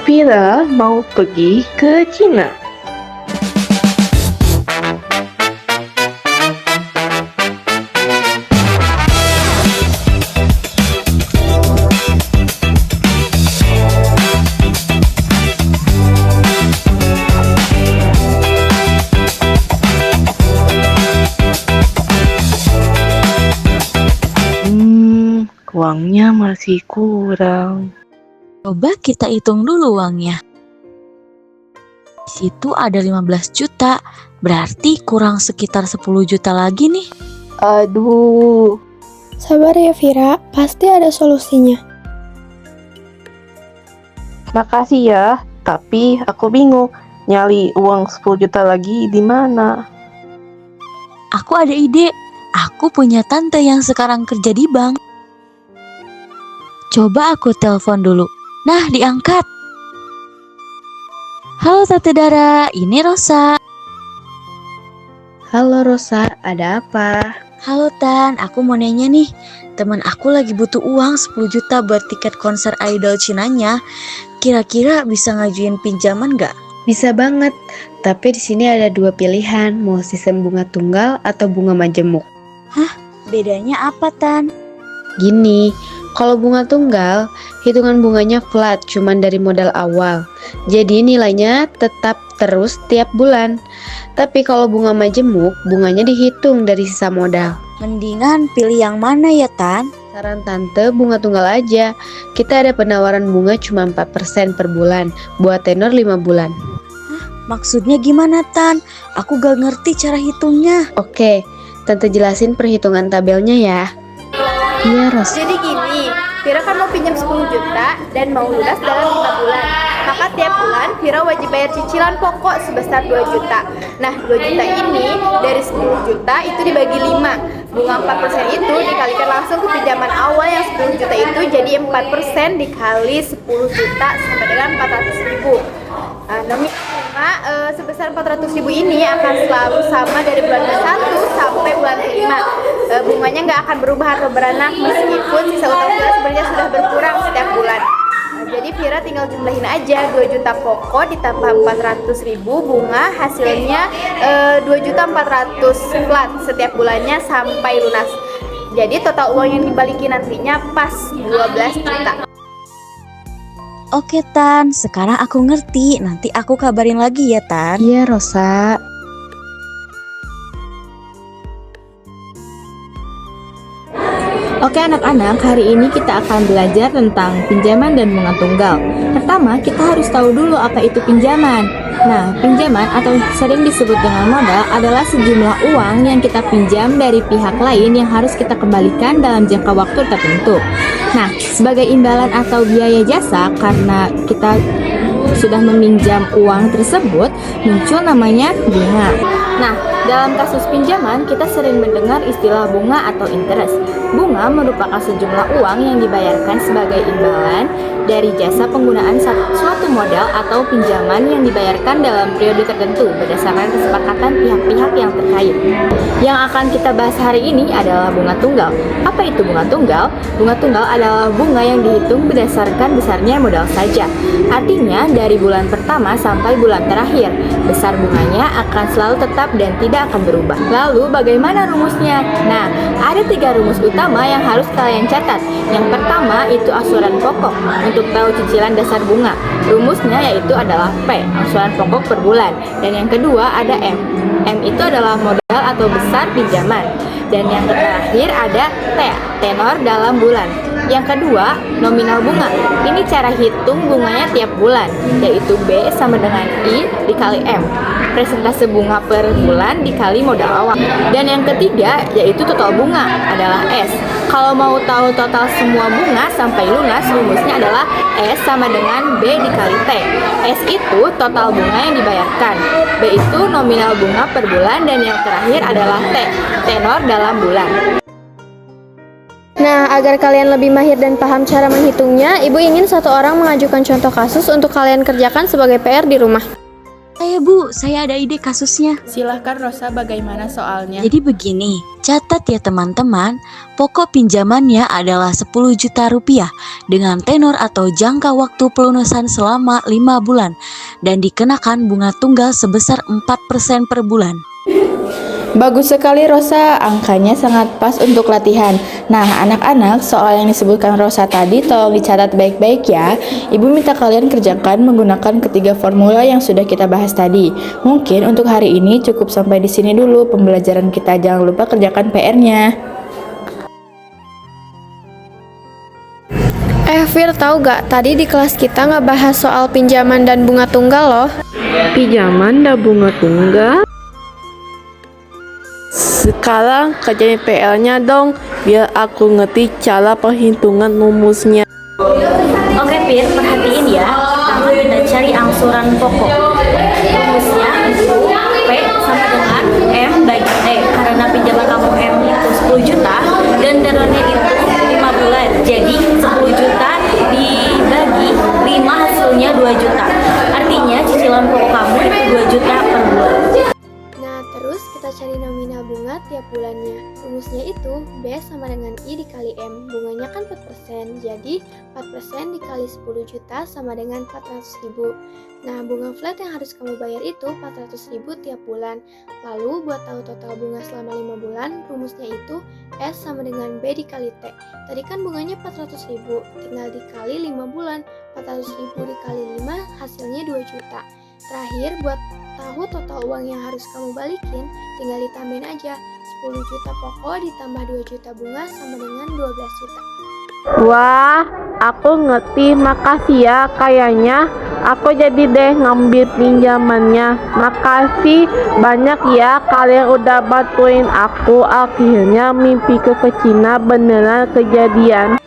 Vira mau pergi ke Cina. Uangnya masih kurang. Coba kita hitung dulu uangnya. Di situ ada 15 juta, berarti kurang sekitar 10 juta lagi nih. Aduh. Sabar ya Vira, pasti ada solusinya. Makasih ya, tapi aku bingung nyari uang 10 juta lagi di mana. Aku ada ide, aku punya tante yang sekarang kerja di bank. Coba aku telepon dulu. Nah, diangkat. Halo Tante Dara, ini Rosa. Halo Rosa, ada apa? Halo Tan, aku mau nanya nih. Teman aku lagi butuh uang 10 juta buat tiket konser idol Cinanya. Kira-kira bisa ngajuin pinjaman nggak? Bisa banget, tapi di sini ada dua pilihan, mau sistem bunga tunggal atau bunga majemuk. Bedanya apa Tan? Gini, kalau bunga tunggal, hitungan bunganya flat, cuman dari modal awal. Jadi nilainya tetap terus tiap bulan. Tapi kalau bunga majemuk, bunganya dihitung dari sisa modal. Mendingan pilih yang mana ya Tan? Saran tante, bunga tunggal aja. Kita ada penawaran bunga cuma 4% per bulan, buat tenor 5 bulan. Maksudnya gimana Tan? Aku gak ngerti cara hitungnya. Oke, tante jelasin perhitungan tabelnya ya. Iya, Ros. Jadi gini, Vira kan mau pinjam 10 juta dan mau lunas dalam 5 bulan. Maka tiap bulan Vira wajib bayar cicilan pokok sebesar 2 juta. Nah, 2 juta ini dari 10 juta itu dibagi 5. Bunga 4% itu dikalikan langsung ke pinjaman awal yang 10 juta itu, jadi 4% dikali 10 juta sama dengan 400 ribu. Nominal bunga sebesar 400 ribu ini akan selalu sama dari bulan ke-1 sampai bulan ke-5. Bunganya nggak akan berubah atau beranak meskipun sisa utang Vira sebenarnya sudah berkurang setiap bulan. Jadi Vira tinggal jumlahin aja 2 juta pokok ditambah 400 ribu bunga, hasilnya 2 juta 400 flat setiap bulannya sampai lunas. Jadi total uang yang dibalikin nantinya pas 12 juta. Oke Tan, sekarang aku ngerti. Nanti aku kabarin lagi ya Tan. Iya, Rosa. Oke anak-anak, hari ini kita akan belajar tentang pinjaman dan bunga tunggal. Pertama, kita harus tahu dulu apa itu pinjaman. Nah, pinjaman atau sering disebut dengan modal adalah sejumlah uang yang kita pinjam dari pihak lain yang harus kita kembalikan dalam jangka waktu tertentu. Nah, sebagai imbalan atau biaya jasa karena kita sudah meminjam uang tersebut, muncul namanya bunga. Nah, dalam kasus pinjaman, kita sering mendengar istilah bunga atau interest. Bunga merupakan sejumlah uang yang dibayarkan sebagai imbalan dari jasa penggunaan suatu modal atau pinjaman yang dibayarkan dalam periode tertentu berdasarkan kesepakatan pihak-pihak yang terkait. Yang akan kita bahas hari ini adalah bunga tunggal. Apa itu bunga tunggal? Bunga tunggal adalah bunga yang dihitung berdasarkan besarnya modal saja. Artinya, dari bulan pertama sampai bulan terakhir, besar bunganya akan selalu tetap dan tidak akan berubah. Lalu bagaimana rumusnya? Nah, ada 3 rumus utama yang harus kalian catat. Yang pertama itu asuran pokok untuk tahu cicilan dasar bunga. Rumusnya yaitu adalah P, asuran pokok per bulan. Dan yang kedua ada M. M itu adalah modal atau besar pinjaman. Dan yang terakhir ada T, tenor dalam bulan. Yang kedua, nominal bunga. Ini cara hitung bunganya tiap bulan, yaitu B sama dengan I dikali M. Presentase bunga per bulan dikali modal awal. Dan yang ketiga, yaitu total bunga, adalah S. Kalau mau tahu total semua bunga sampai lunas, rumusnya adalah S sama dengan B dikali T. S itu total bunga yang dibayarkan. B itu nominal bunga per bulan. Dan yang terakhir adalah T, tenor dalam bulan. Nah, agar kalian lebih mahir dan paham cara menghitungnya, Ibu ingin satu orang mengajukan contoh kasus untuk kalian kerjakan sebagai PR di rumah. Bu, saya ada ide kasusnya. Silahkan Rosa, bagaimana soalnya? Jadi begini, catat ya teman-teman, pokok pinjamannya adalah 10 juta rupiah dengan tenor atau jangka waktu pelunasan selama 5 bulan dan dikenakan bunga tunggal sebesar 4% per bulan. Bagus sekali Rosa, angkanya sangat pas untuk latihan. Nah anak-anak, soal yang disebutkan Rosa tadi tolong dicatat baik-baik ya. Ibu minta kalian kerjakan menggunakan ketiga formula yang sudah kita bahas tadi. Mungkin untuk hari ini cukup sampai di sini dulu pembelajaran kita. Jangan lupa kerjakan PR-nya. Fir, tahu gak? Tadi di kelas kita ngebahas soal pinjaman dan bunga tunggal loh. Pinjaman dan bunga tunggal. Sekarang kerjain PR-nya dong, biar aku ngerti cara perhitungan rumusnya. Oke Pir, perhatiin ya. Pertama kita cari angsuran pokok. Rumusnya itu P sama dengan M bagi T. Karena pinjaman kamu M itu 10 juta dan tenornya itu 5 bulan. Jadi 10 juta dibagi 5 hasilnya 2 juta. Artinya cicilan pokok kamu itu 2 juta per bulan. Nah, terus kita cari nominal bunga tiap bulannya. Rumusnya itu B sama dengan I dikali M. Bunganya kan 4%, jadi 4% dikali 10 juta sama dengan 400.000. Nah, bunga flat yang harus kamu bayar itu 400.000 tiap bulan. Lalu, buat tahu total bunga selama 5 bulan, rumusnya itu S sama dengan B dikali T. Tadi kan bunganya 400.000, tinggal dikali 5 bulan. 400.000 dikali 5 hasilnya 2 juta. Terakhir, buat tahu total uang yang harus kamu balikin, tinggal ditambahin aja. 10 juta pokok ditambah 2 juta bunga sama dengan 12 juta. Wah, aku ngerti, makasih ya. Kayaknya aku jadi deh ngambil pinjamannya. Makasih banyak ya, kalian udah bantuin aku. Akhirnya mimpi ke Cina beneran kejadian.